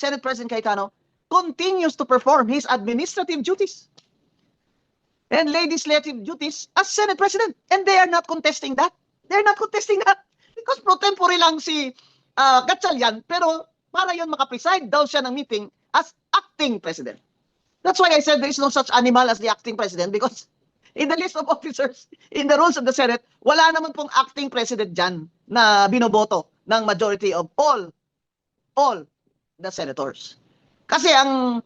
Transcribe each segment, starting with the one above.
Senate President Cayetano continues to perform his administrative duties and legislative duties as Senate President. And they are not contesting that. They're not contesting that. Because pro tempore lang si Gatchalian, pero para yun makapreside daw siya ng meeting as acting President. That's why I said there is no such animal as the acting President, because in the list of officers, in the rules of the Senate, wala naman pong acting President dyan na binoboto ng majority of all the senators. Kasi ang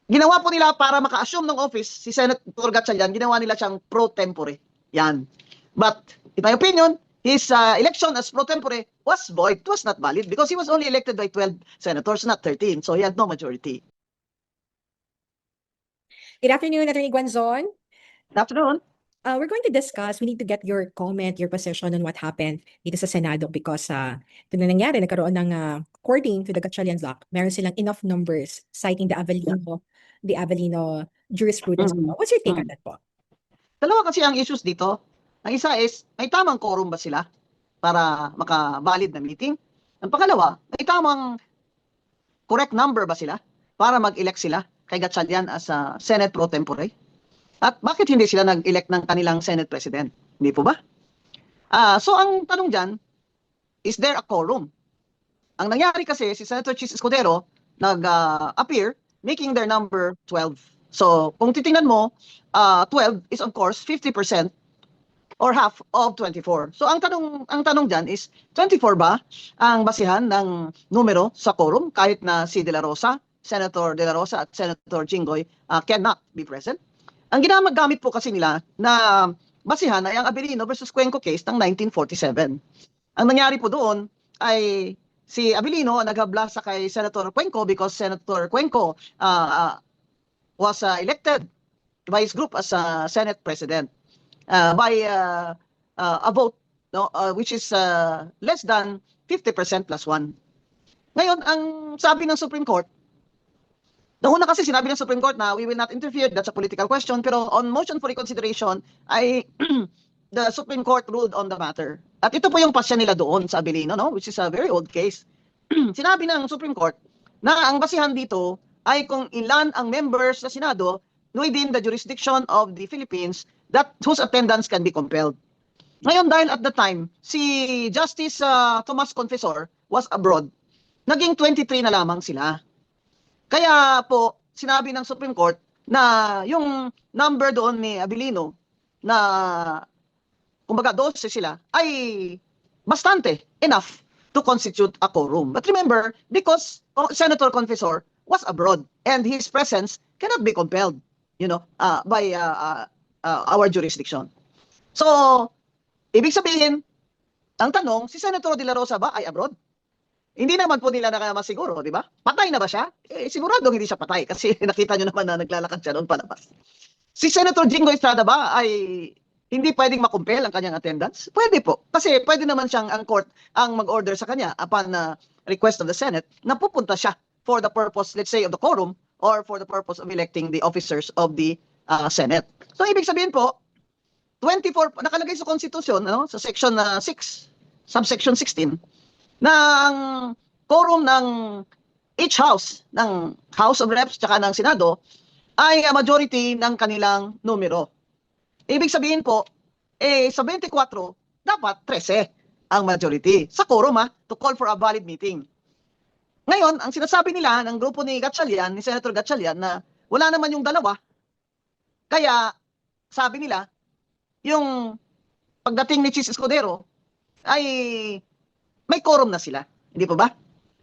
ginawa po nila para maka-assume ng office, si Senator Gatchalian, ginawa nila siyang pro tempore. Yan. But, in my opinion, his election as pro tempore was void, was not valid, because he was only elected by 12 senators, not 13. So he had no majority. Good afternoon, Attorney Guanzon. Good afternoon. We need to get your comment, your position on what happened dito sa Senado because ito na nangyari, nagkaroon ng according to the Gatchalian Act, meron silang enough numbers citing the Avellino jurisprudence. What's your take on that po? Dalawa kasi ang issues dito. Ang isa is, may tamang quorum ba sila para maka-valid na meeting? Ang pangalawa, may tamang correct number ba sila para mag-elect sila kay Gatchalian as Senate pro tempore? At bakit hindi sila nag-elect ng kanilang Senate President? Hindi po ba? So ang tanong dyan, is there a quorum? Ang nangyari kasi, si Senator Chis Escudero nag-appear making their number 12. So kung titingnan mo, 12 is of course 50% or half of 24. So ang tanong dyan is, 24 ba ang basihan ng numero sa quorum kahit na si De La Rosa, Senator De La Rosa at Senator Jinggoy cannot be present? Ang ginagamit po kasi nila na basihan ay ang Avellino versus Cuenco case ng 1947. Ang nangyari po doon ay si Avellino naghabla sa kay Senator Cuenco because Senator Cuenco was elected by his group as Senate President by a vote which is less than 50% plus 1. Ngayon, ang sabi ng Supreme Court, nauna kasi sinabi ng Supreme Court na we will not interfere, that's a political question, pero on motion for reconsideration ay the Supreme Court ruled on the matter. At ito po yung pasya nila doon sa Avellino, no? Which is a very old case. Sinabi ng Supreme Court na ang basihan dito ay kung ilan ang members sa Senado within the jurisdiction of the Philippines that whose attendance can be compelled. Ngayon, dahil at the time, si Justice Tomas Confessor was abroad, naging 23 na lamang sila. Kaya po, sinabi ng Supreme Court na yung number doon ni Avellino na kumbaga 12 sila ay bastante enough to constitute a quorum. But remember, because Senator Confessor was abroad and his presence cannot be compelled, by our jurisdiction. So, ibig sabihin, ang tanong, si Senator De La Rosa ba ay abroad? Hindi naman po nila masiguro, di ba? Patay na ba siya? Sigurado hindi siya patay kasi nakita nyo naman na naglalakad siya doon palabas. Si Senator Jinggoy Estrada ba ay hindi pwedeng makumpel ang kanyang attendance? Pwede po. Kasi pwede naman siyang ang court ang mag-order sa kanya upon request of the Senate na pupunta siya for the purpose, let's say, of the quorum or for the purpose of electing the officers of the Senate. So, ibig sabihin po, 24, nakalagay sa Constitution, sa Section 6, subsection 16, na ang quorum ng each house, ng House of Reps tsaka ng Senado, ay majority ng kanilang numero. Ibig sabihin po, sa 24, dapat 13 ang majority sa quorum to call for a valid meeting. Ngayon, ang sinasabi nila ng grupo ni Gatchalian, ni Senator Gatchalian, na wala naman yung dalawa. Kaya, sabi nila, yung pagdating ni Chis Escudero, ay may quorum na sila. Hindi po ba?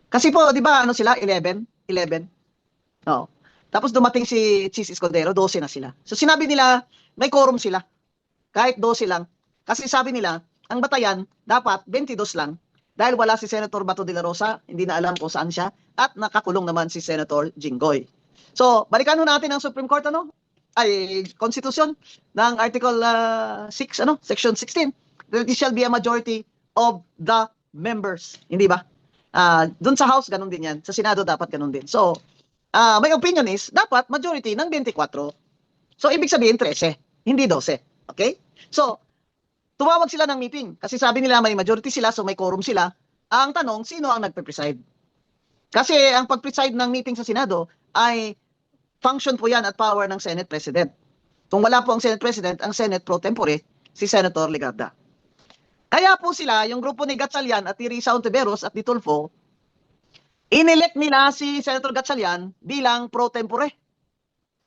Kasi po, di ba, sila? 11? No. Tapos dumating si Chis Escudero, 12 na sila. So sinabi nila, may quorum sila. Kahit 12 lang. Kasi sabi nila, ang batayan, dapat 22 lang. Dahil wala si Senator Bato de la Rosa, hindi na alam kung saan siya, at nakakulong naman si Senator Jinggoy. So, balikan natin ang Supreme Court, Constitution, ng Article 6, Section 16. That it shall be a majority of the members. Hindi ba? Doon sa House, ganun din yan. Sa Senado, dapat ganun din. So, my opinion is, dapat majority ng 24. So, ibig sabihin 13, hindi 12. Okay? So, tumawag sila ng meeting. Kasi sabi nila may majority sila, so may quorum sila. Ang tanong, sino ang nagpe-preside? Kasi ang pag-preside ng meeting sa Senado ay function po yan at power ng Senate President. Kung wala po ang Senate President, ang Senate pro tempore, si Senator Legarda. Kaya po sila, yung grupo ni Gatchalian at ni Risa Ontiveros at ni Tulfo, inelect nila si Senator Gatchalian bilang pro tempore.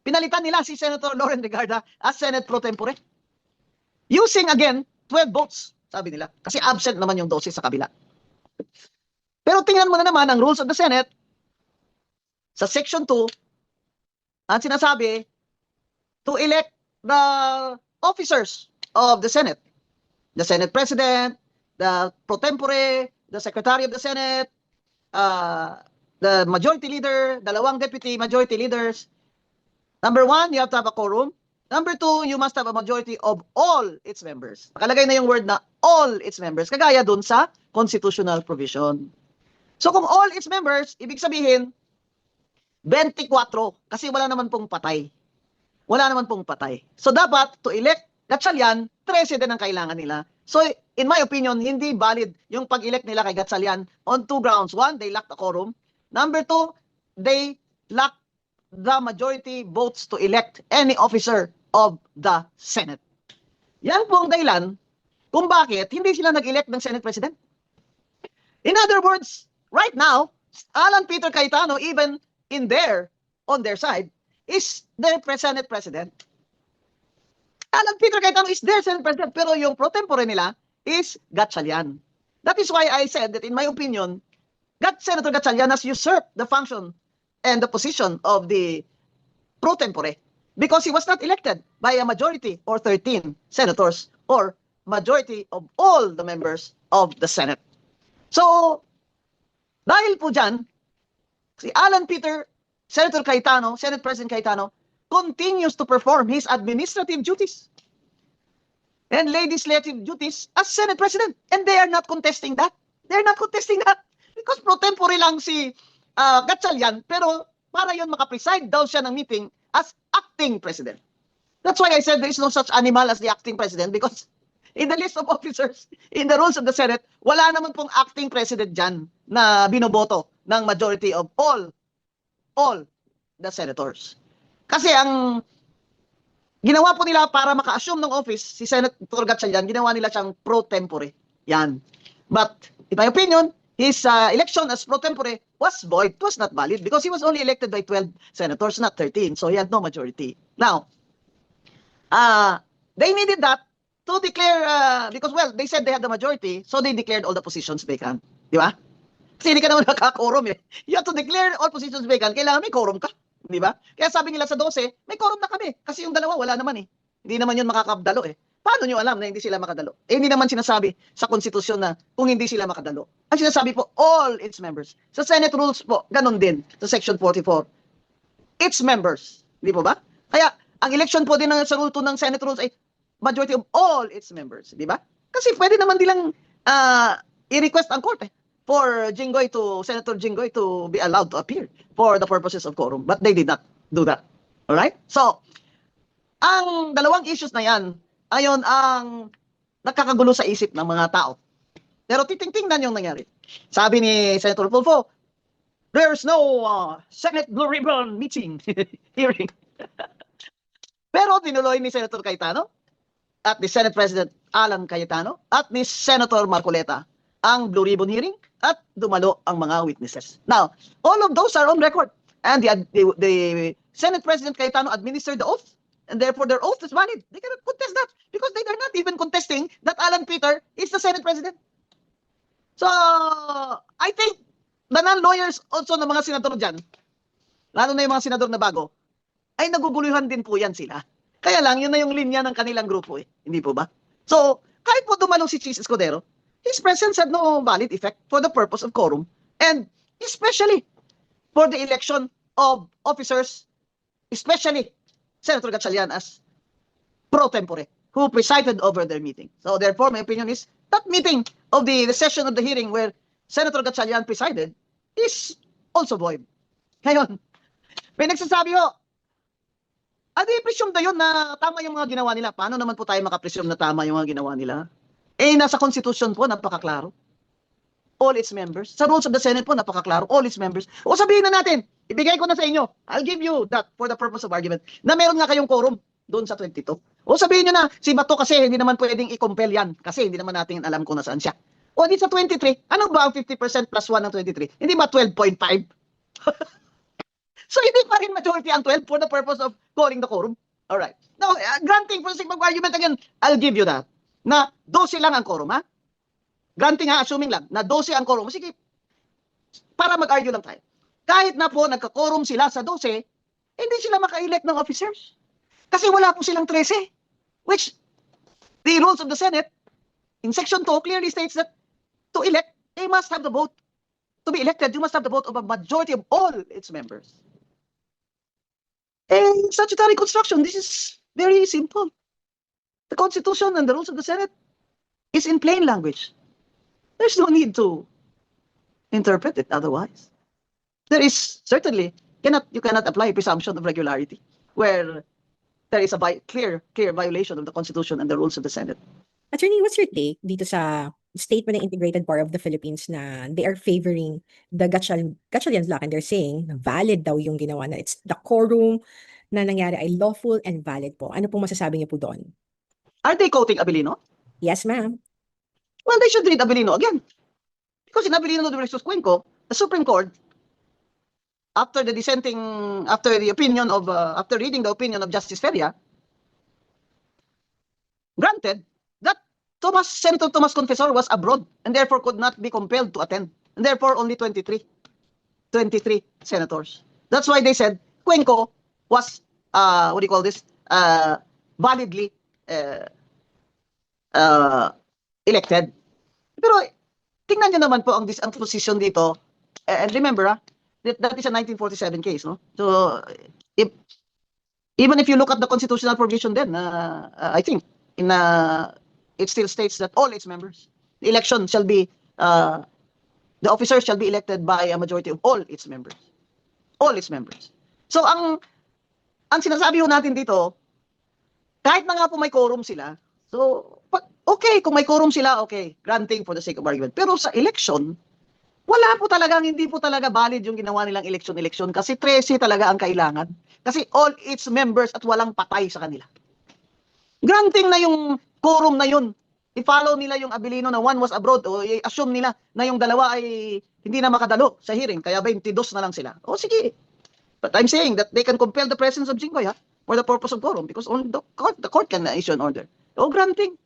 Pinalitan nila si Senator Loren Legarda as Senate pro tempore. Using again, 12 votes, sabi nila. Kasi absent naman yung 12 sa kabila. Pero tingnan mo na naman ang rules of the Senate. Sa Section 2, ang sinasabi, to elect the officers of the Senate. The Senate President, the pro tempore, the Secretary of the Senate, the Majority Leader, dalawang Deputy Majority Leaders. Number 1, you have to have a quorum. Number 2, you must have a majority of all its members. Nakalagay na yung word na all its members, kagaya dun sa constitutional provision. So kung all its members, ibig sabihin, 24, kasi wala naman pong patay. Wala naman pong patay. So dapat, to elect Gatchalian, 13 din ang kailangan nila. So in my opinion, hindi valid yung pag-elect nila kay Gatchalian on 2 grounds. 1, they lack the quorum. Number 2, they lack the majority votes to elect any officer of the Senate. Yan po ang dahilan kung bakit hindi sila nag-elect ng Senate President. In other words, right now, Alan Peter Cayetano, even on their side, is their Senate President. Alan Peter Cayetano is their Senate President, pero yung pro tempore nila is Gatchalian. That is why I said that in my opinion, Senator Gatchalian has usurped the function and the position of the pro tempore because he was not elected by a majority or 13 senators or majority of all the members of the Senate. So, dahil po dyan, si Alan Peter, Senator Cayetano, Senate President Cayetano, continues to perform his administrative duties and legislative duties as Senate President. And they are not contesting that. They are not contesting that because pro tempore lang si Gatchalian, pero para yun makapreside daw siya ng meeting as acting President. That's why I said there is no such animal as the acting President because in the list of officers, in the rules of the Senate, wala naman pong acting President dyan na binoboto ng majority of all the senators. Kasi ang ginawa po nila para maka-assume ng office, si Senator Gatchalian, ginawa nila siyang pro tempore. Yan. But, in my opinion, his election as pro tempore was void. It was not valid because he was only elected by 12 senators, not 13. So he had no majority. Now, they needed that to declare, because, well, they said they had the majority, so they declared all the positions vacant. Di ba? Kasi hindi ka naman nakaka-quorum eh. You have to declare all positions vacant. Kailangan may quorum ka. Di ba? Kaya sabi nila sa 12, may quorum na kami. Kasi yung dalawa, wala naman eh. Hindi naman yun makakabdalo eh. Paano nyo alam na hindi sila makadalo? Eh, hindi naman sinasabi sa konstitusyon na kung hindi sila makadalo. Ang sinasabi po, all its members. Sa Senate rules po, ganun din. Sa Section 44. Its members. Di po ba? Kaya, ang election po din sa rule 2 ng Senate rules ay majority of all its members. Di ba? Kasi pwede naman nilang i-request ang court for Senator Jinggoy to be allowed to appear for the purposes of quorum. But they did not do that. Alright? So, ang dalawang issues na yan, ayon ang nakakagulo sa isip ng mga tao. Pero titingnan yung nangyari. Sabi ni Senator Tulfo, there's no Senate Blue Ribbon meeting hearing. Pero tinuloy ni Senator Cayetano at ni Senate President Alan Cayetano at ni Senator Marcoleta ang Blue Ribbon hearing at dumalo ang mga witnesses. Now, all of those are on record. And the Senate President Cayetano administered the oath. And therefore, their oath is valid. They cannot contest that because they are not even contesting that Alan Peter is the Senate President. So, I think the non-lawyers also ng mga senador dyan, lalo na yung mga senador na bago, ay naguguluhan din po yan sila. Kaya lang, yun na yung linya ng kanilang grupo eh. Hindi po ba? So, kahit po dumalong si Chis Escudero, his presence had no valid effect for the purpose of quorum and especially for the election of officers, especially Senator Gatchalian as pro tempore, who presided over their meeting. So therefore, my opinion is that meeting of the session of the hearing where Senator Gatchalian presided is also void. Ngayon, may nagsasabi ho, adi presume na yun na tama yung mga ginawa nila. Paano naman po tayo makapresume na tama yung mga ginawa nila? Eh, nasa Constitution po, napakaklaro. all its members. Sa rules of the Senate po, napakaklaro, all its members. O sabihin na natin, ibigay ko na sa inyo, I'll give you that for the purpose of argument, na meron nga kayong quorum doon sa 22. O sabihin nyo na, si Bato kasi hindi naman pwedeng i-compel yan, kasi hindi naman natin alam kung nasaan siya. O di sa 23, ano ba ang 50% plus 1 ng 23? Hindi ba 12.5? So hindi pa rin majority ang 12 for the purpose of calling the quorum. Alright. Now, granting for the sake of argument again, I'll give you that. Na 12 lang ang quorum, ha? Granting ha, assuming lang, na 12 ang quorum. Sige, para mag-argue lang tayo. Kahit na po nagka-quorum sila sa 12, hindi sila maka-elect ng officers. Kasi wala po silang 13. Which, the rules of the Senate, in Section 2, clearly states that to elect, they must have the vote. To be elected, you must have the vote of a majority of all its members. In statutory construction, this is very simple. The Constitution and the rules of the Senate is in plain language. There's no need to interpret it otherwise. There is certainly, you cannot apply presumption of regularity where there is a clear violation of the Constitution and the rules of the Senate. Attorney, what's your take dito sa statement ng Integrated Bar of the Philippines na they are favoring the Gatchalian's Law and they're saying na valid daw yung ginawa, na it's the quorum na nangyari ay lawful and valid po. Ano pong masasabi niyo po doon? Are they quoting Abilino? Yes, ma'am. Well, they should read Abilino again. Because in Abilino versus Cuenco, the Supreme Court, after reading the opinion of Justice Feria, granted that Senator Tomas Confessor was abroad and therefore could not be compelled to attend. And therefore, only 23 senators. That's why they said Cuenco was, validly elected. Pero tingnan nyo naman po ang position dito. And remember, that is a 1947 case, no? So, even if you look at the constitutional provision then, I think, it still states that all its members, the election shall be, the officers shall be elected by a majority of all its members. All its members. So, ang sinasabi ho natin dito, kahit na nga po may quorum sila, so, okay, kung may quorum sila, okay, granting for the sake of argument. Pero sa election, hindi po talaga valid yung ginawa nilang election kasi 13 talaga ang kailangan. Kasi all its members at walang patay sa kanila. Granting na yung quorum na yun, i-follow nila yung Abilino na one was abroad o i-assume nila na yung dalawa ay hindi na makadalo sa hearing, kaya 22 na lang sila. O sige. But I'm saying that they can compel the presence of Jinggoy for the purpose of quorum because only the court can issue an order. O granting.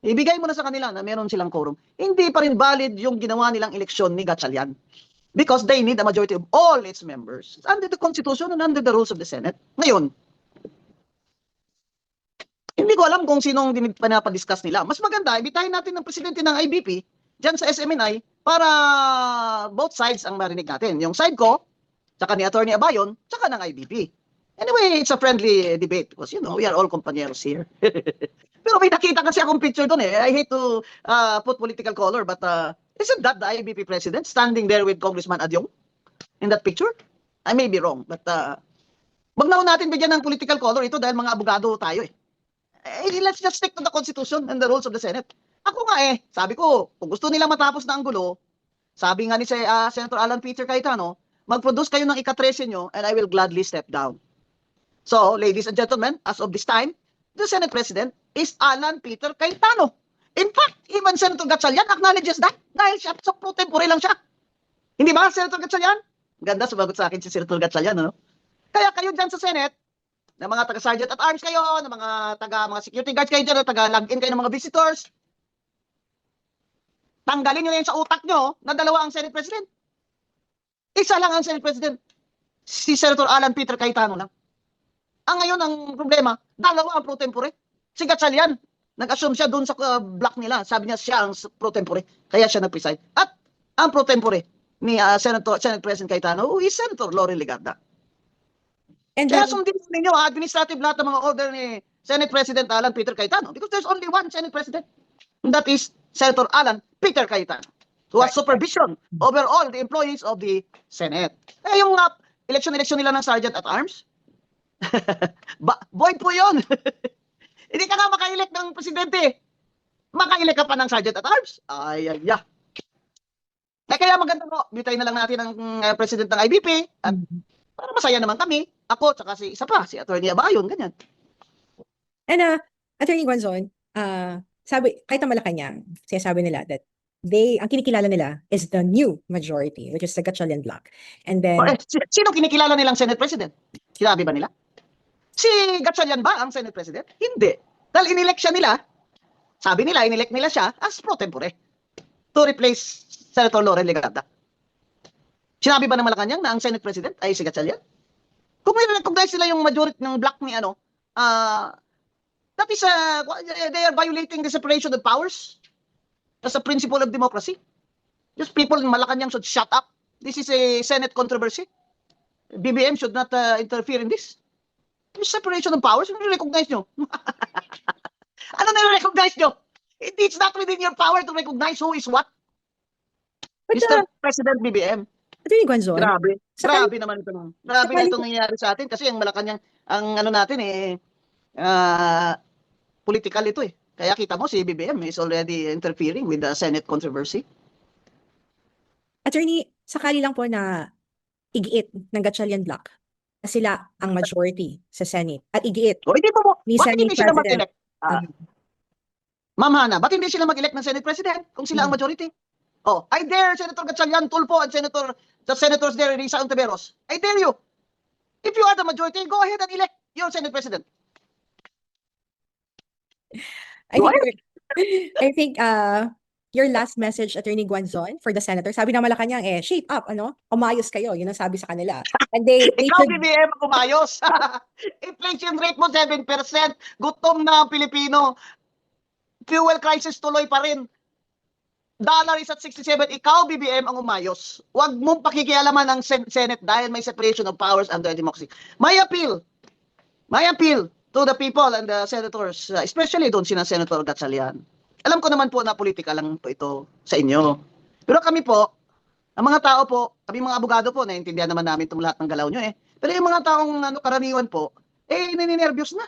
Ibigay mo na sa kanila na meron silang quorum. Hindi pa rin valid yung ginawa nilang eleksyon ni Gatchalian because they need a majority of all its members under the Constitution and under the rules of the Senate. Ngayon, hindi ko alam kung sinong pinapadiscuss nila. Mas maganda, ibitahin natin ng presidente ng IBP dyan sa SMNI para both sides ang marinig natin. Yung side ko, tsaka ni Attorney Abayon, tsaka ng IBP. Anyway, it's a friendly debate because, we are all compañeros here. Pero may nakita kasi akong picture doon eh. I hate to put political color, but isn't that the IBP president standing there with Congressman Adyong in that picture? I may be wrong, but wag na natin bigyan ng political color ito dahil mga abogado tayo eh. Let's just stick to the Constitution and the rules of the Senate. Ako nga sabi ko, kung gusto nila matapos na ang gulo, sabi nga ni Senator Alan Peter Cayetano, mag-produce kayo ng ika-13 nyo and I will gladly step down. So, ladies and gentlemen, as of this time, the Senate President is Alan Peter Cayetano. In fact, even Senator Gatchalian acknowledges that dahil siya, so pro tempore lang siya. Hindi ba, Senator Gatchalian? Ganda, sumagot sa akin si Senator Gatchalian, ano? Kaya kayo dyan sa Senate, na mga taga-sergeant at arms kayo, na mga security guards kayo dyan, taga-log-in kayo ng mga visitors, tanggalin nyo yan sa utak nyo na dalawa ang Senate President. Isa lang ang Senate President. Si Senator Alan Peter Cayetano lang. Ang ngayon ang problema, dalawa ang pro tempore. Si Gatchalian, nag-assume siya doon sa block nila. Sabi niya siya ang pro tempore. Kaya siya nag-preside. At ang pro tempore ni Senate President Cayetano is Senator Loren Legarda. And kaya sundin ninyo administrative lahat ng mga order ni Senate President Alan Peter Cayetano because there's only one Senate President. And that is Senator Alan Peter Cayetano who has supervision over all the employees of the Senate. Eh yung election nila ng Sergeant at Arms, void po yun. Hindi ka nga maka-elect ng presidente. Maka-elect ka pa ng Sergeant at Arms. Ay. Kaya maganda po, bitayin na lang natin ang president ng IBP at para masaya naman kami. Ako, tsaka si isa pa, si Attorney Abayon, ganyan. And Attorney Guanzon, kahit ang Malacanang, sinasabi nila that ang kinikilala nila is the new majority, which is the Gatchalian Bloc. And then, Sino kinikilala nilang Senate President? Sinabi ba nila? Si Gatchalian ba ang Senate President? Hindi. Dahil inelect siya nila, sabi nila, inelect nila siya as pro tempore to replace Senator Loren Legarda. Sinabi ba ng Malacanang na ang Senate President ay si Gatchalian? Kung may recognize nila yung majority ng block ni that is, they are violating the separation of powers as a principle of democracy. Just people in Malacanang should shut up. This is a Senate controversy. BBM should not interfere in this. Yung separation of powers, ano recognize nyo? Ano na-recognize nyo? It's not within your power to recognize who is what. but, Mr. President BBM. Attorney Guanzon, Grabe. Sakali- Grabe naman ito. Grabe na itong nangyayari sa atin kasi ang Malacanang, ang ano natin political ito eh. Kaya kita mo si BBM is already interfering with the Senate controversy. Attorney, sakali lang po na igiit ng Gatchalian Bloc na sila ang majority sa Senate at igiit O hindi mo, ni bakit Senate hindi sila President. mag-elect? Ma'am Hana, bakit hindi sila mag-elect ng Senate President kung sila ang majority? Oh, I dare Senator Gatchalian Tulfo and the senators there, Risa Ontiveros. I dare you. If you are the majority, go ahead and elect your Senate President. I think your last message, Attorney Guanzon, for the senator, sabi ng Malacanang, shape up, umayos kayo, yun ang sabi sa kanila. And they Ikaw, should, BBM, kumayos. Inflation rate mo 7%. Gutom na ang Pilipino. Fuel crisis tuloy pa rin. Dollar is at 67. Ikaw, BBM, ang umayos. Huwag mong pakikialaman ang Senate dahil may separation of powers under democracy. My appeal to the people and the senators, especially doon sina Senator Gatchalian. Alam ko naman po na politika lang po ito sa inyo. Pero kami po, ang mga tao po, kami mga abogado po, naiintindihan naman namin itong lahat ng galaw nyo eh. Pero yung mga taong karaniwan po, nininervyos na.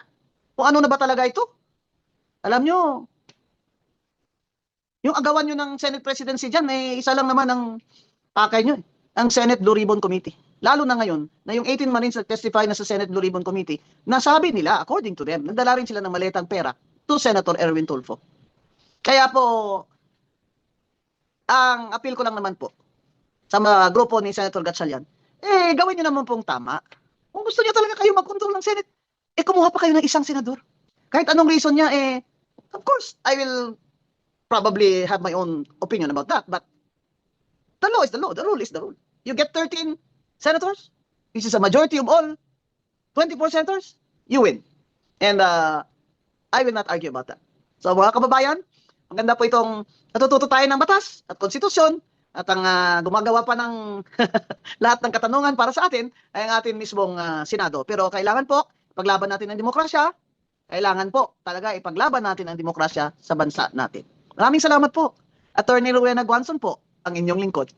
Kung ano na ba talaga ito? Alam nyo, yung agawan nyo ng Senate presidency dyan, isa lang naman ang pakay nyo eh. Ang Senate Blue Ribbon Committee. Lalo na ngayon, na yung 18 Marines na testify na sa Senate Blue Ribbon Committee, nasabi nila, according to them, nagdala rin sila ng maletang pera to Senator Erwin Tulfo. Kaya po, ang appeal ko lang naman po sa mga grupo ni Senator Gatchalian, gawin nyo naman pong tama. Kung gusto niyo talaga kayo mag-control ng Senate, kumuha pa kayo ng isang senador. Kahit anong reason niya, of course, I will probably have my own opinion about that. But the law is the law. The rule is the rule. You get 13 senators, which is a majority of all 24 senators, you win. And I will not argue about that. So mga kababayan, maganda po itong natututo tayo ng batas at konstitusyon at ang gumagawa pa ng lahat ng katanungan para sa atin ay ang ating mismong Senado. Pero kailangan po, paglaban natin ang demokrasya, kailangan po talaga ipaglaban natin ang demokrasya sa bansa natin. Maraming salamat po. Attorney Rowena Guanzon po, ang inyong lingkod.